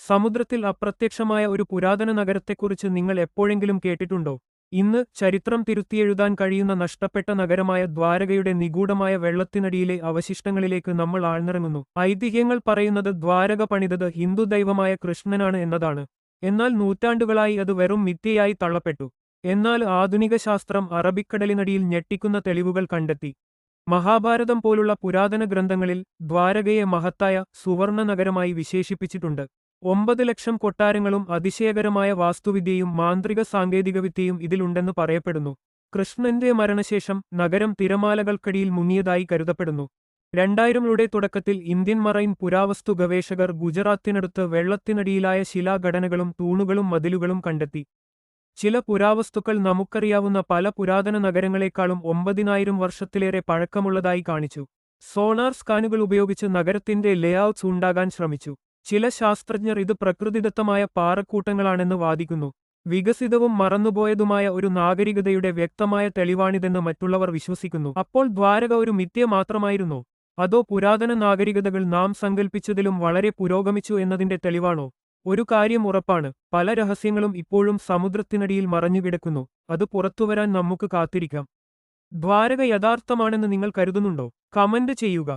സമുദ്രത്തിൽ അപ്രത്യക്ഷമായ ഒരു പുരാതന നഗരത്തെക്കുറിച്ച് നിങ്ങൾ എപ്പോഴെങ്കിലും കേട്ടിട്ടുണ്ടോ? ഇന്ന് ചരിത്രം തിരുത്തിയെഴുതാൻ കഴിയുന്ന നഷ്ടപ്പെട്ട നഗരമായ ദ്വാരകയുടെ നിഗൂഢമായ വെള്ളത്തിനടിയിലെ അവശിഷ്ടങ്ങളിലേക്ക് നമ്മൾ ആഴ്ന്നിറങ്ങുന്നു. ഐതിഹ്യങ്ങൾ പറയുന്നത് ദ്വാരക പണിതത് ഹിന്ദു ദൈവമായ കൃഷ്ണനാണ് എന്നതാണ്. എന്നാൽ നൂറ്റാണ്ടുകളായി അത് വെറും മിഥ്യയായി തള്ളപ്പെട്ടു. എന്നാൽ ആധുനിക ശാസ്ത്രം അറബിക്കടലിനടിയിൽ ഞെട്ടിക്കുന്ന തെളിവുകൾ കണ്ടെത്തി. മഹാഭാരതം പോലുള്ള പുരാതന ഗ്രന്ഥങ്ങളിൽ ദ്വാരകയെ മഹത്തായ സുവർണ നഗരമായി വിശേഷിപ്പിച്ചിട്ടുണ്ട്. 9 ലക്ഷം കൊട്ടാരങ്ങളും അതിശയകരമായ വാസ്തുവിദ്യയും മാന്ത്രിക സാങ്കേതികവിദ്യയും ഇതിലുണ്ടെന്ന് പറയപ്പെടുന്നു. കൃഷ്ണന്റെ മരണശേഷം നഗരം തിരമാലകൾക്കടിയിൽ മുങ്ങിയതായി കരുതപ്പെടുന്നു. 2000-കളുടെ തുടക്കത്തിൽ ഇന്ത്യൻ മറൈൻ പുരാവസ്തു ഗവേഷകർ ഗുജറാത്തിനടുത്ത് വെള്ളത്തിനടിയിലായ ശിലാഘടനകളും തൂണുകളും മതിലുകളും കണ്ടെത്തി. ചില പുരാവസ്തുക്കൾ നമുക്കറിയാവുന്ന പല പുരാതന നഗരങ്ങളെക്കാളും 9000 വർഷത്തിലേറെ പഴക്കമുള്ളതായി കാണിച്ചു. സോണാർ സ്കാനുകൾ ഉപയോഗിച്ച് നഗരത്തിന്റെ ലേഔട്ട്സ് ഉണ്ടാകാൻ ശ്രമിച്ചു. ചില ശാസ്ത്രജ്ഞർ ഇത് പ്രകൃതിദത്തമായ പാറക്കൂട്ടങ്ങളാണെന്ന് വാദിക്കുന്നു. വികസിതവും മറന്നുപോയതുമായ ഒരു നാഗരികതയുടെ വ്യക്തമായ തെളിവാണിതെന്ന് മറ്റുള്ളവർ വിശ്വസിക്കുന്നു. അപ്പോൾ ദ്വാരക ഒരു മിഥ്യ മാത്രമായിരുന്നോ? അതോ പുരാതന നാഗരികതകൾ നാം സങ്കൽപ്പിച്ചതിലും വളരെ പുരോഗമിച്ചു എന്നതിന്റെ തെളിവാണോ? ഒരു കാര്യം ഉറപ്പാണ്, പല രഹസ്യങ്ങളും ഇപ്പോഴും സമുദ്രത്തിനടിയിൽ മറഞ്ഞുകിടക്കുന്നു. അത് പുറത്തുവരാൻ നമുക്ക് കാത്തിരിക്കാം. ദ്വാരക യഥാർത്ഥമാണെന്ന് നിങ്ങൾ കരുതുന്നുണ്ടോ? കമന്റ് ചെയ്യുക.